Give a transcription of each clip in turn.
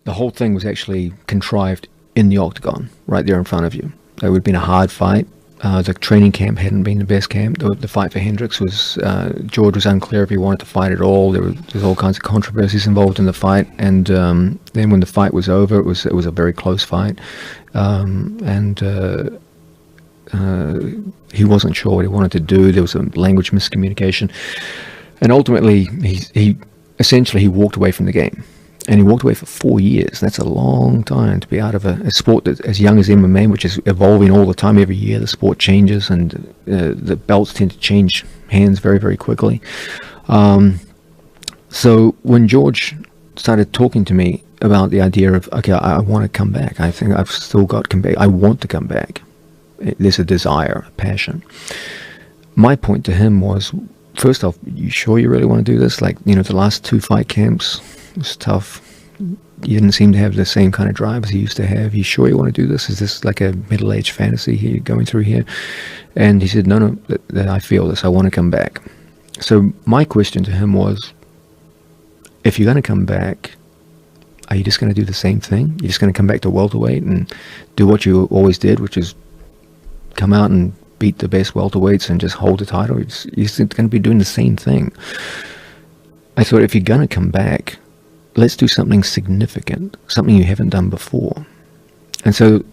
The whole thing was actually contrived in the octagon, right there in front of you. It would have been a hard fight. The training camp hadn't been the best camp. The fight for Hendricks was, George was unclear if he wanted to fight at all. There's all kinds of controversies involved in the fight. And then when the fight was over, it was a very close fight. He wasn't sure what he wanted to do. There was a language miscommunication. And ultimately, he essentially walked away from the game. And he walked away for 4 years. That's a long time to be out of a sport that's as young as MMA, which is evolving all the time. Every year the sport changes, and the belts tend to change hands very, very quickly. So when George started talking to me about the idea of, okay, I want to come back. I think I've still got come back. I want to come back. There's a desire, a passion. My point to him was, first off, you sure you really want to do this? Like, the last 2 fight camps, it was tough. You didn't seem to have the same kind of drive as you used to have. You sure you want to do this? Is this like a middle-aged fantasy here going through here? And he said, no, I feel this. I want to come back. So my question to him was, if you're going to come back, are you just going to do the same thing? You're just going to come back to welterweight and do what you always did, which is come out and beat the best welterweights and just hold the title? You're going to be doing the same thing. I thought, if you're going to come back, let's do something significant, something you haven't done before. And so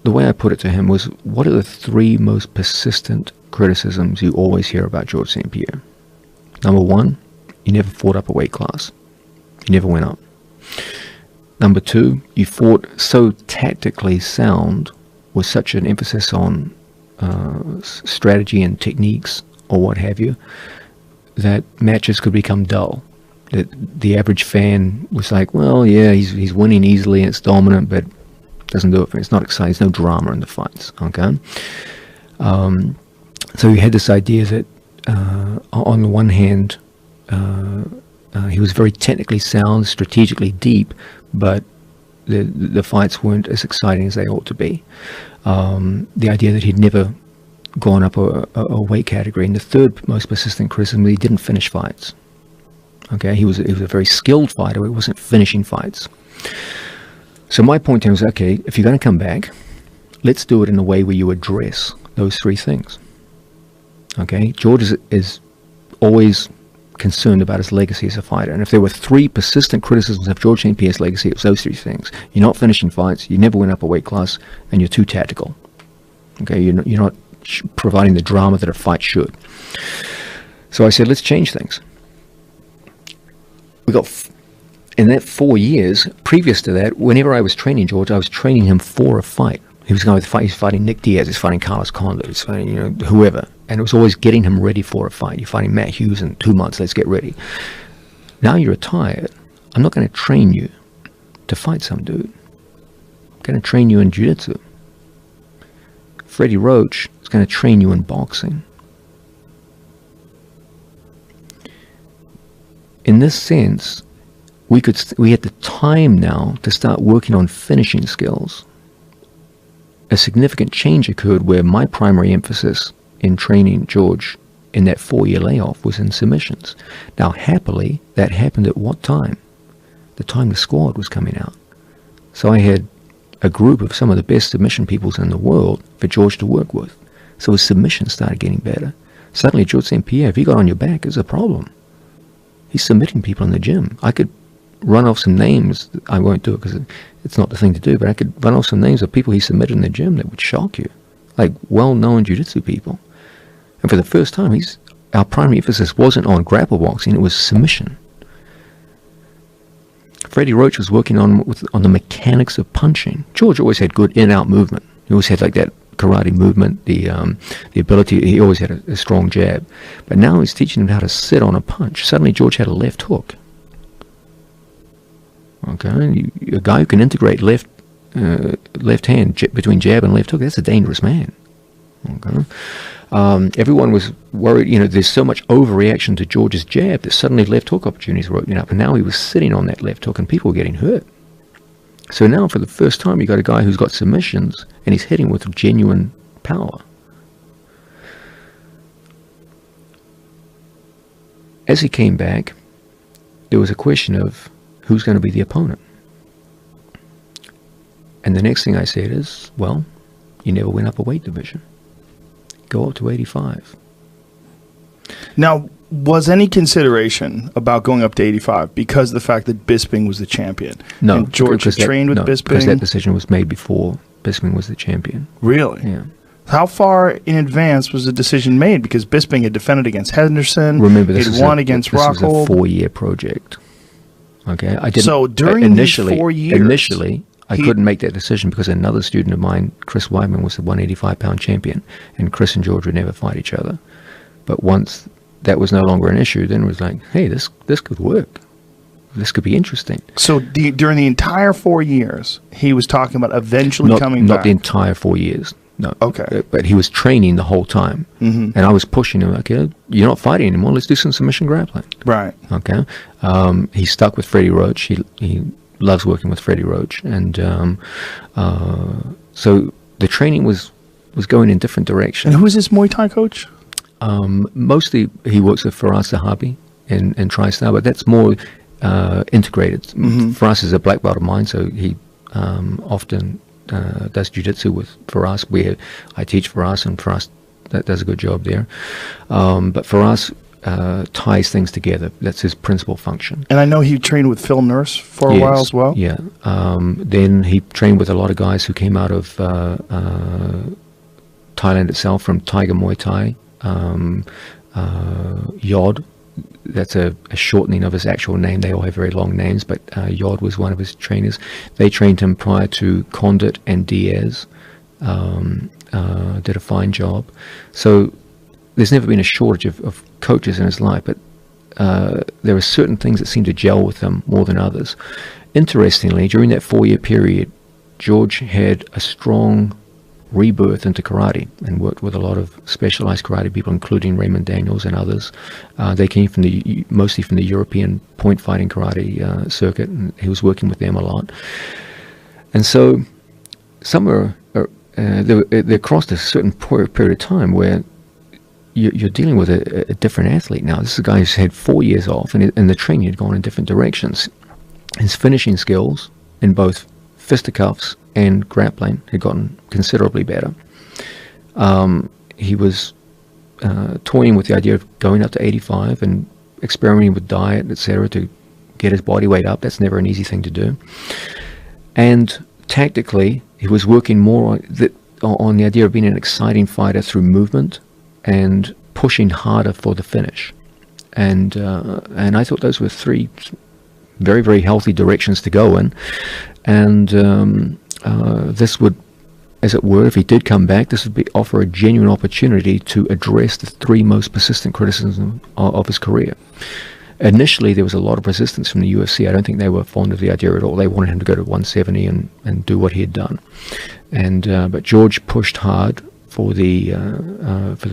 the way I put it to him was, what are the 3 most persistent criticisms you always hear about George St. Pierre? Number 1, you never fought up a weight class. You never went up. Number 2, you fought so tactically sound, with such an emphasis on strategy and techniques or what have you, that matches could become dull. The average fan was like, well, yeah, he's winning easily and it's dominant, but doesn't do it for me. It's not exciting. There's no drama in the fights. Okay. So you had this idea that on the one hand, he was very technically sound, strategically deep, but the fights weren't as exciting as they ought to be. The idea that he'd never gone up a weight category. And the 3rd most persistent criticism, he didn't finish fights. Okay, he was a very skilled fighter. He wasn't finishing fights. So my point to him was, okay, if you're going to come back, let's do it in a way where you address those 3 things. Okay, George is always concerned about his legacy as a fighter. And if there were 3 persistent criticisms of George St. Pierre's legacy, it was those 3 things. You're not finishing fights, you never went up a weight class, and you're too tactical. Okay, you're not providing the drama that a fight should. So I said, let's change things. We got, in that 4 years, previous to that, whenever I was training George, I was training him for a fight. He was going to fight, he's fighting Nick Diaz, he's fighting Carlos Condit, he's fighting, whoever. And it was always getting him ready for a fight. You're fighting Matt Hughes in 2 months, let's get ready. Now you're retired, I'm not going to train you to fight some dude. I'm going to train you in jiu-jitsu. Freddie Roach is going to train you in boxing. In this sense, we had the time now to start working on finishing skills. A significant change occurred where my primary emphasis in training George in that 4-year layoff was in submissions. Now, happily, that happened at what time? The time the squad was coming out. So I had a group of some of the best submission peoples in the world for George to work with. So his submissions started getting better. Suddenly, George St. Pierre, if he got on your back, it was a problem. He's submitting people in the gym. I could run off some names. I won't do it because it's not the thing to do, but I could run off some names of people he submitted in the gym that would shock you. Like well-known jiu-jitsu people. And for the first time, our primary emphasis wasn't on grapple boxing, it was submission. Freddie Roach was working on the mechanics of punching. George always had good in-out movement. He always had like that karate movement, the ability, he always had a strong jab. But now he's teaching him how to sit on a punch. Suddenly George had a left hook. Okay, a guy who can integrate left hand between jab and left hook, that's a dangerous man. Okay. Everyone was worried, there's so much overreaction to George's jab that suddenly left hook opportunities were opening up, and now he was sitting on that left hook and people were getting hurt. So now for the first time you got a guy who's got submissions and he's hitting with genuine power. As he came back, there was a question of who's going to be the opponent. And the next thing I said is, well, you never went up a weight division. Go up to 85. Now, was any consideration about going up to 85 because of the fact that Bisping was the champion? No. And George had trained with Bisping? Because that decision was made before Bisping was the champion. Really? Yeah. How far in advance was the decision made? Because Bisping had defended against Henderson. Remember, this had won against Rockhold. This was a 4-year project. Okay, I didn't. So during these 4 years, initially, I couldn't make that decision because another student of mine, Chris Weidman, was the 185-pound champion, and Chris and George would never fight each other. But once that was no longer an issue, then it was like, hey, this could work. This could be interesting. So during the entire 4 years, he was talking about eventually coming back. Not the entire 4 years. No. Okay. But he was training the whole time. Mm-hmm. And I was pushing him, okay, you're not fighting anymore. Let's do some submission grappling. Right. Okay. He stuck with Freddie Roach. He loves working with Freddie Roach. And so the training was going in different directions. And who is this Muay Thai coach? Mostly he works with Faraz Zahabi in TriStar, but that's more integrated. Mm-hmm. Faraz is a black belt of mine, so he often does jiu-jitsu with Faraz. I teach Faraz, and Faraz does a good job there. But Faraz ties things together. That's his principal function. And I know he trained with Phil Nurse for a while as well. Yeah. Then he trained with a lot of guys who came out of Thailand itself, from Tiger Muay Thai. Yod, that's a shortening of his actual name. They all have very long names, but Yod was one of his trainers. They trained him prior to Condit and Diaz. Did a fine job. So there's never been a shortage of coaches in his life, but there are certain things that seem to gel with him more than others. Interestingly, during that 4-year period, George had a strong rebirth into karate and worked with a lot of specialized karate people, including Raymond Daniels and others. They came from mostly from the European point fighting karate circuit, and he was working with them a lot. And so somewhere they crossed a certain period of time where you're dealing with a different athlete now. This is a guy who's had 4 years off, and the training had gone in different directions. His finishing skills in both fisticuffs and grappling had gotten considerably better. He was toying with the idea of going up to 85 and experimenting with diet, etc., to get his body weight up. That's never an easy thing to do. And tactically, he was working more on the idea of being an exciting fighter through movement and pushing harder for the finish. And I thought those were 3 very, very healthy directions to go in. And this would, as it were, if he did come back, this would offer a genuine opportunity to address the 3 most persistent criticisms of his career. Initially, there was a lot of resistance from the UFC. I don't think they were fond of the idea at all. They wanted him to go to 170 and do what he had done. But George pushed hard for the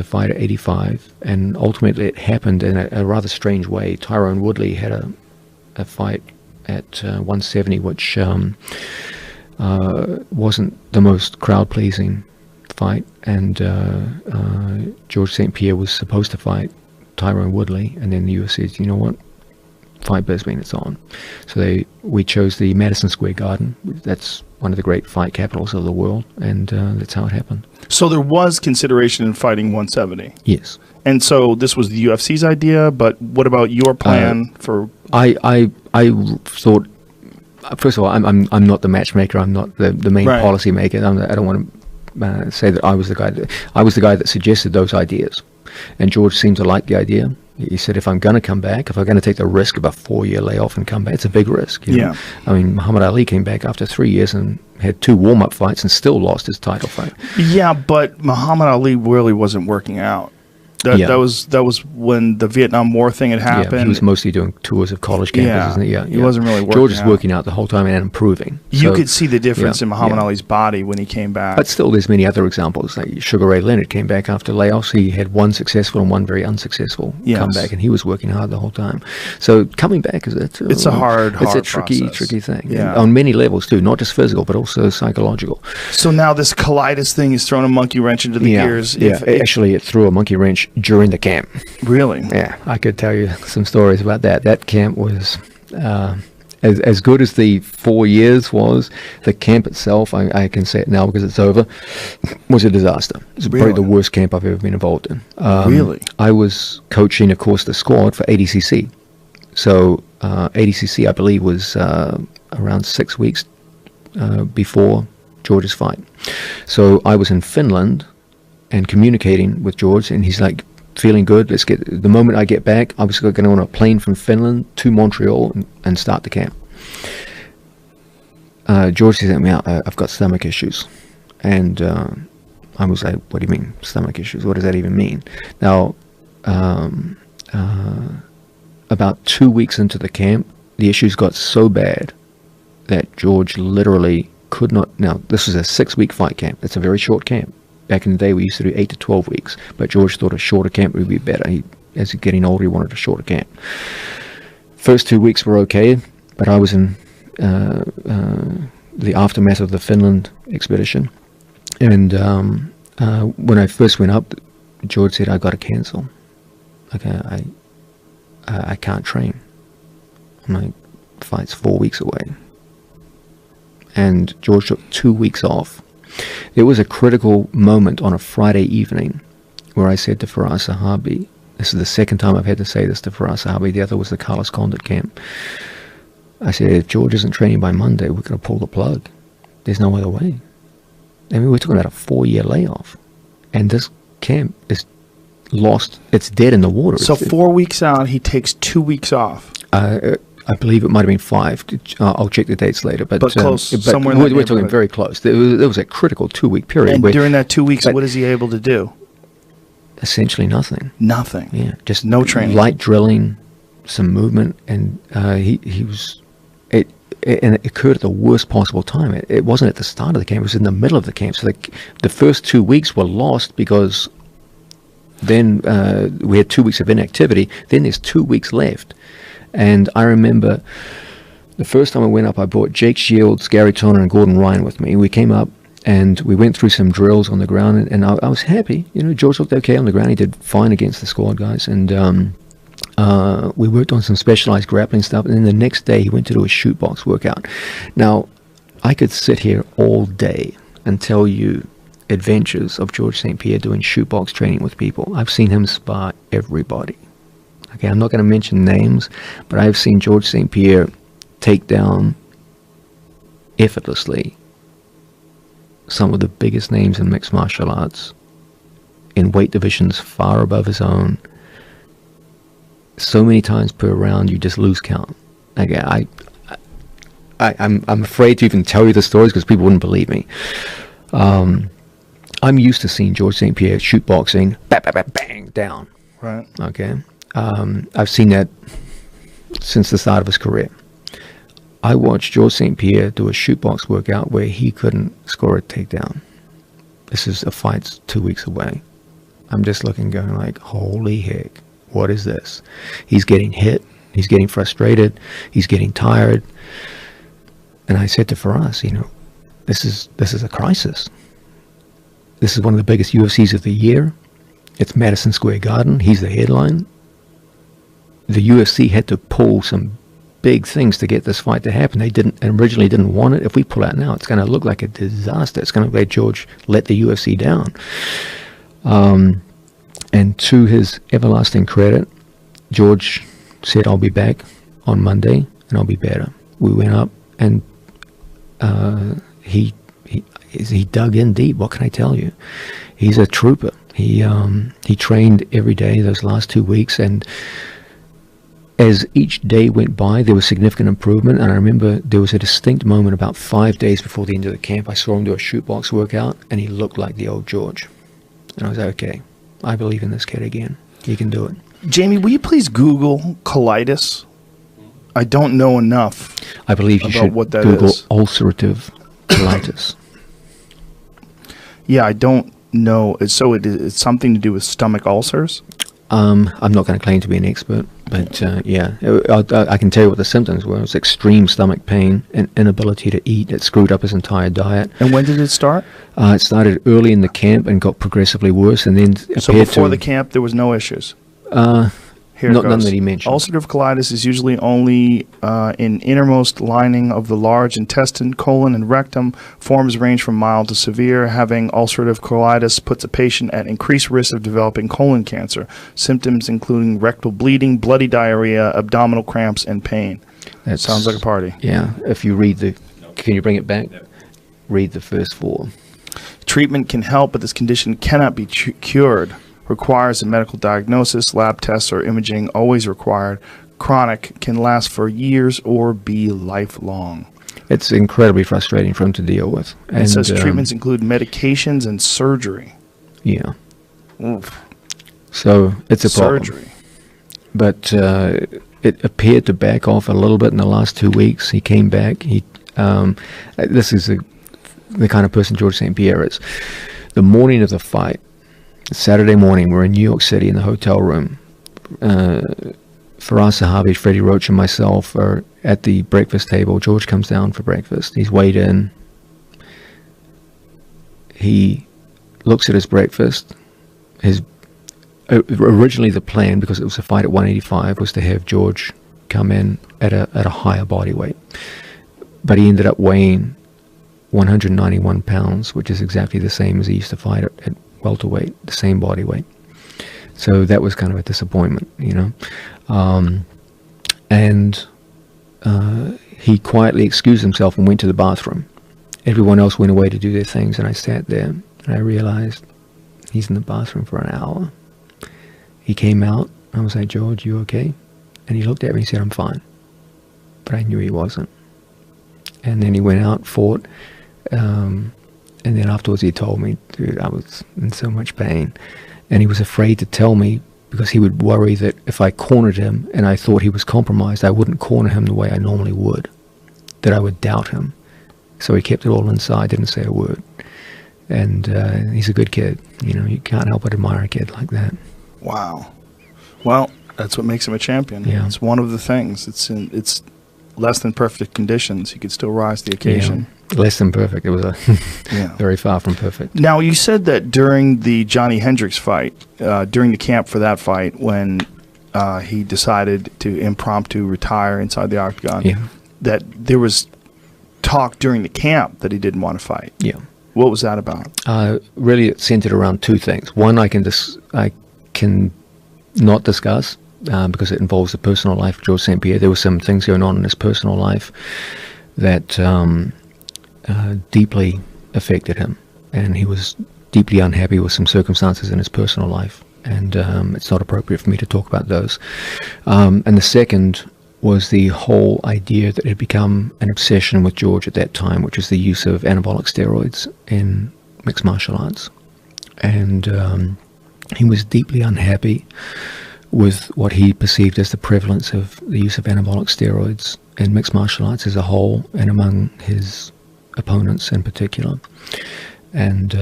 fight at 85, and ultimately it happened in a rather strange way. Tyron Woodley had a fight at 170, which wasn't the most crowd-pleasing fight, and George St. Pierre was supposed to fight Tyron Woodley, and then the UFC said, you know what, fight Bisping, it's on. So we chose the Madison Square Garden. That's one of the great fight capitals of the world, and that's how it happened. So there was consideration in fighting 170. Yes. And so this was the UFC's idea, but what about your plan for? I thought, first of all, I'm not the matchmaker. I'm not the main policy maker. I don't want to say that I was the guy that suggested those ideas. And George seemed to like the idea. He said, if I'm going to come back, if I'm going to take the risk of a 4-year layoff and come back, it's a big risk. You know? Yeah. I mean, Muhammad Ali came back after 3 years and had 2 warm-up fights and still lost his title fight. Yeah, but Muhammad Ali really wasn't working out. That was when the Vietnam War thing had happened. Yeah, he was mostly doing tours of college campuses. Yeah, he wasn't really working out. George is working out the whole time and improving. You could see the difference in Muhammad Ali's body when he came back. But still, there's many other examples. Like Sugar Ray Leonard came back after layoffs. He had 1 successful and 1 very unsuccessful comeback, and he was working hard the whole time. So coming back is it's a hard tricky thing. Yeah. On many levels too, not just physical, but also psychological. So now this colitis thing is throwing a monkey wrench into the gears. Actually, it threw a monkey wrench during the camp. Really? Yeah, I could tell you some stories about that. That camp was as good as the 4 years was, the camp itself, I can say it now because it's over, was a disaster. It's probably the worst camp I've ever been involved in. Really? I was coaching, of course, the squad for ADCC. So ADCC, I believe, was around 6 weeks before George's fight. So I was in Finland and communicating with George, and he's like, feeling good. Let's get, the moment I get back, I was going to go on a plane from Finland to Montreal and start the camp. George says to me, I've got stomach issues. And I was like, what do you mean, stomach issues? What does that even mean? Now, about 2 weeks into the camp, the issues got so bad that George literally could not. Now, this is a 6-week fight camp. It's a very short camp. Back in the day, we used to do 8 to 12 weeks, but George thought a shorter camp would be better. As he's getting older, he wanted a shorter camp. First 2 weeks were okay, but I was in the aftermath of the Finland expedition, and when I first went up, George said, I got to cancel. Okay, I can't train. My fight's 4 weeks away. And George took 2 weeks off. There was a critical moment on a Friday evening where I said to Faraz Sahabi, this is the second time I've had to say this to Faraz Sahabi, the other was the Carlos Condit camp. I said, if George isn't training by Monday, we're going to pull the plug. There's no other way. I mean, we're talking about a 4-year layoff. And this camp is lost. It's dead in the water. So 4 weeks out, he takes 2 weeks off. I believe it might have been 5. I'll check the dates later. But close, but somewhere we're talking very close. There was a critical 2-week period. And during that 2 weeks, what is he able to do? Essentially nothing. Nothing. Yeah, just no training. Light drilling, some movement, and he was. And it occurred at the worst possible time. It wasn't at the start of the camp. It was in the middle of the camp. So the first 2 weeks were lost because then we had 2 weeks of inactivity. Then there's 2 weeks left. And I remember the first time I went up, I brought Jake Shields, Gary Toner, and Gordon Ryan with me. We came up and we went through some drills on the ground, and I was happy. You know, George looked okay on the ground. He did fine against the squad guys. And we worked on some specialized grappling stuff. And then the next day, he went to do a shoot box workout. Now, I could sit here all day and tell you adventures of George St. Pierre doing shoot box training with people. I've seen him spar everybody. Okay, I'm not going to mention names, but I've seen George St. Pierre take down effortlessly some of the biggest names in mixed martial arts in weight divisions far above his own. So many times per round, you just lose count. Okay, I'm afraid to even tell you the stories because people wouldn't believe me. I'm used to seeing George St. Pierre shoot boxing, bang, bang, bang, bang, down. Right. Okay. I've seen that since the start of his career. I watched George St. Pierre do a shoot box workout where he couldn't score a takedown. This is a fight's 2 weeks away. I'm just looking, going like, holy heck, what is this? He's getting hit. He's getting frustrated. He's getting tired. And I said to Faraz, you know, this is a crisis. This is one of the biggest UFCs of the year. It's Madison Square Garden. He's the headline. The UFC had to pull some big things to get this fight to happen. They originally didn't want it. If we pull out now, it's going to look like a disaster. It's going to let George let the UFC down. And to his everlasting credit, George said, I'll be back on Monday and I'll be better. We went up and he dug in deep. What can I tell you? He's a trooper. He trained every day those last 2 weeks, and as each day went by, there was significant improvement. And I remember there was a distinct moment about 5 days before the end of the camp. I saw him do a shoot box workout, and he looked like the old George. And I was like, okay, I believe in this kid again. He can do it. Jamie, will you please Google colitis? I don't know enough. I believe you should what that Google is. ulcerative colitis. Yeah, I don't know. So it's something to do with stomach ulcers? I'm not going to claim to be an expert, but yeah, I can tell you what the symptoms were. It was extreme stomach pain and inability to eat. It screwed up his entire diet. And when did it start? It started early in the camp and got progressively worse, and then So before the camp, there was no issues? Here it None goes. that he mentioned. Ulcerative colitis is usually only in innermost lining of the large intestine, colon, and rectum. Forms range from mild to severe. Having ulcerative colitis puts a patient at increased risk of developing colon cancer. Symptoms including rectal bleeding, bloody diarrhea, abdominal cramps, and pain. That sounds like a party. Yeah. If you read the... Can you bring it back? Read the first 4. Treatment can help, but this condition cannot be cured. Requires a medical diagnosis, lab tests, or imaging, always required. Chronic, can last for years or be lifelong. It's incredibly frustrating for him to deal with. And it says treatments include medications and surgery. Yeah. Oof. So it's a problem. Surgery. But it appeared to back off a little bit in the last 2 weeks. He came back. This is the kind of person George St. Pierre is. The morning of the fight, Saturday morning, we're in New York City in the hotel room. Faraz Sahabi, Freddie Roach, and myself are at the breakfast table. George comes down for breakfast. He's weighed in. He looks at his breakfast. Originally the plan, because it was a fight at 185, was to have George come in at a higher body weight. But he ended up weighing 191 pounds, which is exactly the same as he used to fight at welterweight, the same body weight. So that was kind of a disappointment, you know. And he quietly excused himself and went to the bathroom. Everyone else went away to do their things, and I sat there and I realized he's in the bathroom for an hour. He came out. I was like, George, you okay? And he looked at me and said, I'm fine. But I knew he wasn't. And then he went out, fought, and then afterwards he told me, dude, I was in so much pain. And he was afraid to tell me because he would worry that if I cornered him and I thought he was compromised, I wouldn't corner him the way I normally would, that I would doubt him. So he kept it all inside, didn't say a word. And he's a good kid. You know, you can't help but admire a kid like that. Wow. Well, that's what makes him a champion. Yeah. It's one of the things. It's less than perfect conditions. He could still rise to the occasion. Yeah. Less than perfect. It was very far from perfect. Now, you said that during the Johnny Hendricks fight, during the camp for that fight, when he decided to impromptu retire inside the octagon, that there was talk during the camp that he didn't want to fight. Yeah. What was that about? Really, it centered around 2 things. One, I can not discuss because it involves the personal life of George St. Pierre. There were some things going on in his personal life that deeply affected him, and he was deeply unhappy with some circumstances in his personal life, and it's not appropriate for me to talk about those. And the second was the whole idea that had become an obsession with George at that time, which was the use of anabolic steroids in mixed martial arts. And he was deeply unhappy with what he perceived as the prevalence of the use of anabolic steroids in mixed martial arts as a whole, and among his opponents in particular. And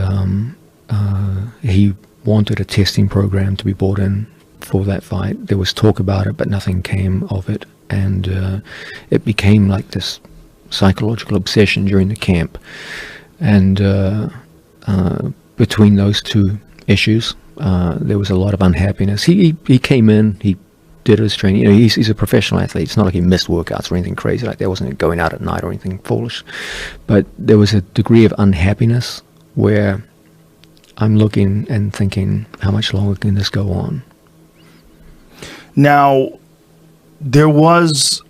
he wanted a testing program to be brought in for that fight. There was talk about it, but nothing came of it. And it became like this psychological obsession during the camp. And between those 2 issues, there was a lot of unhappiness. He came in, he did his training. You know, he's a professional athlete. It's not like he missed workouts or anything crazy like that. Wasn't going out at night or anything foolish. But there was a degree of unhappiness where I'm looking and thinking, how much longer can this go on? Now, there was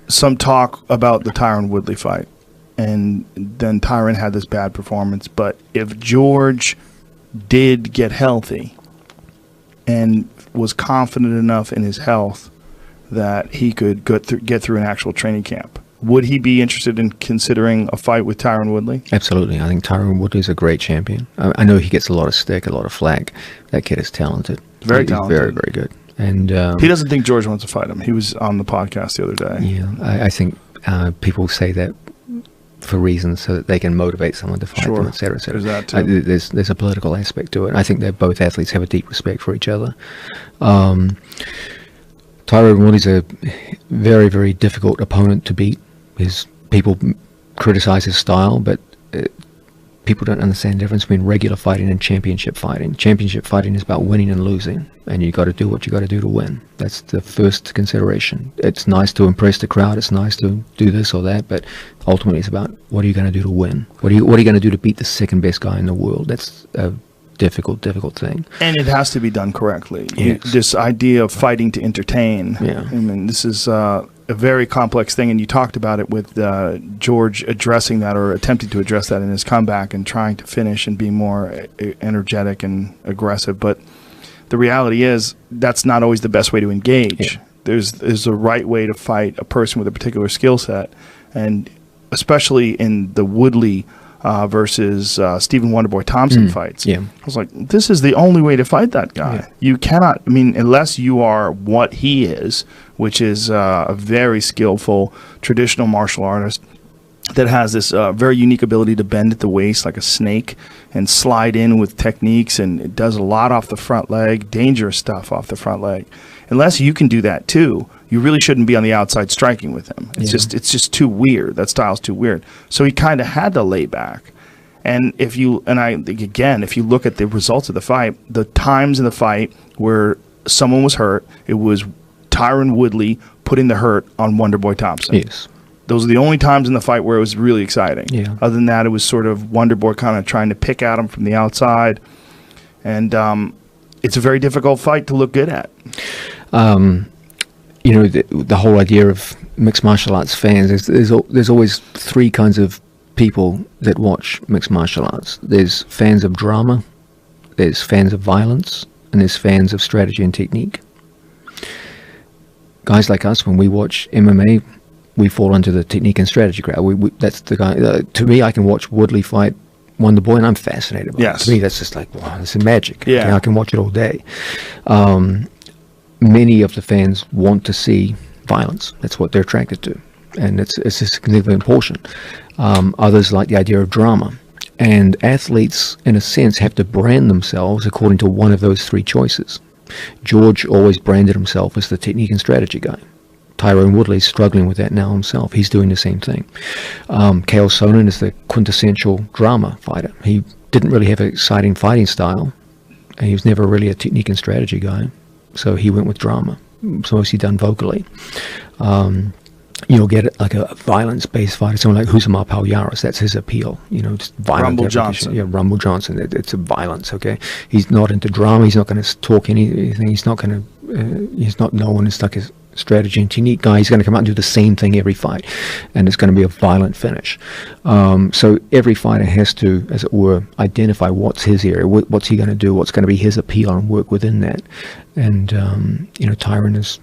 some talk about the Tyron Woodley fight, and then Tyron had this bad performance. But if George did get healthy and was confident enough in his health that he could get through an actual training camp, would he be interested in considering a fight with Tyron Woodley? Absolutely. I think Tyron Woodley is a great champion. I know he gets a lot of stick, a lot of flack. That kid is talented. Very talented. Very, very good. And he doesn't think George wants to fight him. He was on the podcast the other day. Yeah, I think people say that for reasons so that they can motivate someone to fight them, et cetera, et cetera. There's that too. There's a political aspect to it. I think that both athletes have a deep respect for each other. Tyron Woodley's a very, very difficult opponent to beat. People criticize his style, but people don't understand the difference between regular fighting and championship fighting. Championship fighting is about winning and losing, and you got to do what you got to do to win. That's the first consideration. It's nice to impress the crowd. It's nice to do this or that, but ultimately it's about what are you going to do to win? What are you going to do to beat the second best guy in the world? That's a difficult thing. And it has to be done correctly. Yes. This idea of fighting to entertain. Yeah. I mean, this is a very complex thing, and you talked about it with George addressing that, or attempting to address that in his comeback, and trying to finish and be more energetic and aggressive. But the reality is that's not always the best way to engage. Yeah. There's a right way to fight a person with a particular skill set, and especially in the Woodley versus Stephen Wonderboy Thompson fights. Yeah. I was like, this is the only way to fight that guy. Yeah. You cannot, I mean, unless you are what he is, which is a very skillful traditional martial artist that has this very unique ability to bend at the waist like a snake and slide in with techniques, and it does a lot off the front leg, dangerous stuff off the front leg. Unless you can do that too, you really shouldn't be on the outside striking with him. It's just too weird. That style's too weird. So he kind of had to lay back. And if you look at the results of the fight, the times in the fight where someone was hurt, it was Tyron Woodley putting the hurt on Wonderboy Thompson. Yes. Those are the only times in the fight where it was really exciting. Yeah. Other than that, it was sort of Wonderboy kind of trying to pick at him from the outside. And it's a very difficult fight to look good at. You know, the whole idea of mixed martial arts fans, there's always three kinds of people that watch mixed martial arts. There's fans of drama, there's fans of violence, and there's fans of strategy and technique. Guys like us, when we watch MMA, we fall into the technique and strategy crowd. That's the guy. To me, I can watch Woodley fight Wonderboy, and I'm fascinated by it. To me, that's just like, wow, this is magic. Yeah. Okay, I can watch it all day. Many of the fans want to see violence. That's what they're attracted to, and it's a significant portion. Others like the idea of drama, and athletes, in a sense, have to brand themselves according to one of those three choices. George always branded himself as the technique and strategy guy. Tyron Woodley's struggling with that now himself. He's doing the same thing. Chael Sonnen is the quintessential drama fighter. He didn't really have an exciting fighting style, and he was never really a technique and strategy guy. So he went with drama. It's mostly done vocally. You'll get like a violence-based fighter, someone like Husama Palhares. That's his appeal. You know, just violence. Rumble Johnson. Yeah, Rumble Johnson. It's a violence. Okay, he's not into drama. He's not going to talk anything. He's not going to. He's not known as like a strategy and technique guy. He's going to come out and do the same thing every fight, and it's going to be a violent finish. So every fighter has to, as it were, identify what's his area, what's he going to do, what's going to be his appeal, and work within that. And you know, Tyron is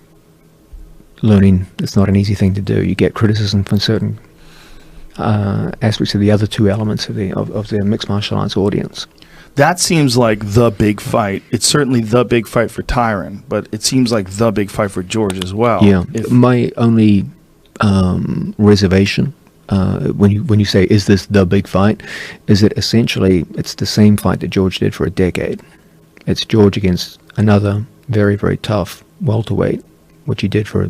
learning. It's not an easy thing to do. You get criticism from certain aspects of the other two elements of the mixed martial arts audience. That seems like the big fight. It's certainly the big fight for Tyron, but it seems like the big fight for George as well. Yeah. My only reservation when you say, is this the big fight, is that essentially it's the same fight that George did for a decade. It's George against another very, very tough welterweight, which he did for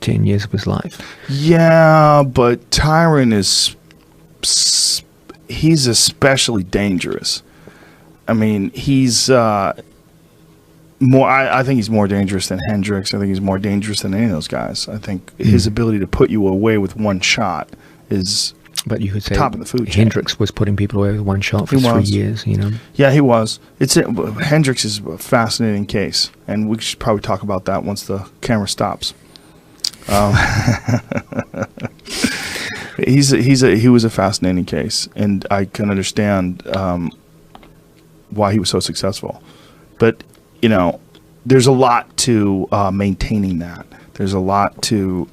10 years of his life. Yeah, but Tyron he's especially dangerous. I mean, he's more. I think he's more dangerous than Hendricks. I think he's more dangerous than any of those guys. I think his ability to put you away with one shot is. But you could say top of the food chain. Hendricks was putting people away with one shot for 3 years. You know. Yeah, he was. Hendricks is a fascinating case, and we should probably talk about that once the camera stops. He was a fascinating case, and I can understand why he was so successful. But you know, there's a lot to maintaining that. There's a lot to.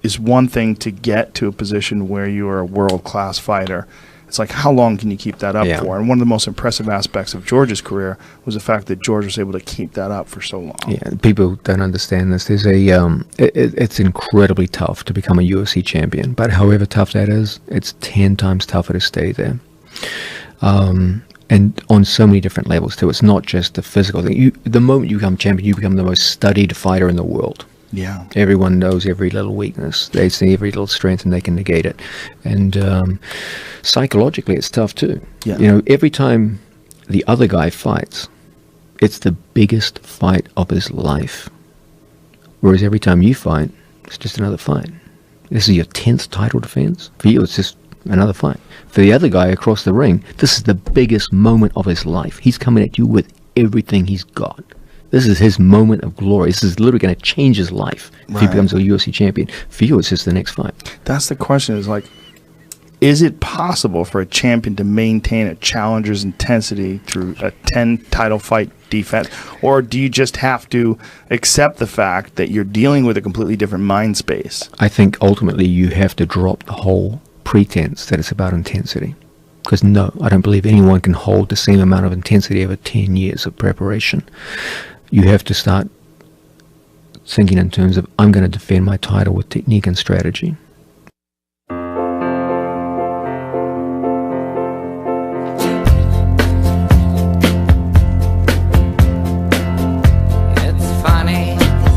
It's one thing to get to a position where you are a world-class fighter. It's like, how long can you keep that up for? And one of the most impressive aspects of George's career was the fact that George was able to keep that up for so long. Yeah, people don't understand this. There's it's incredibly tough to become a UFC champion, but however tough that is, it's 10 times tougher to stay there. And on so many different levels too. It's not just the physical thing. The moment you become champion, you become the most studied fighter in the world. Yeah. Everyone knows every little weakness. They see every little strength and they can negate it. And psychologically, it's tough too. Yeah. You know, every time the other guy fights, it's the biggest fight of his life. Whereas every time you fight, it's just another fight. This is your 10th title defense. For you, it's just another fight. For the other guy across the ring, this is the biggest moment of his life. He's coming at you with everything he's got. This is his moment of glory. This is literally going to change his life if he becomes a UFC champion. For you, it's just the next fight. That's the question, is like, is it possible for a champion to maintain a challenger's intensity through a 10 title fight defense? Or do you just have to accept the fact that you're dealing with a completely different mind space? I think ultimately you have to drop the whole pretense that it's about intensity. Because no, I don't believe anyone can hold the same amount of intensity over 10 years of preparation. You have to start thinking in terms of, I'm going to defend my title with technique and strategy. It's funny,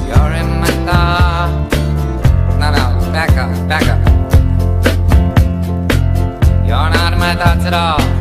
you're in my thought. No, back up. You're not in my thoughts at all.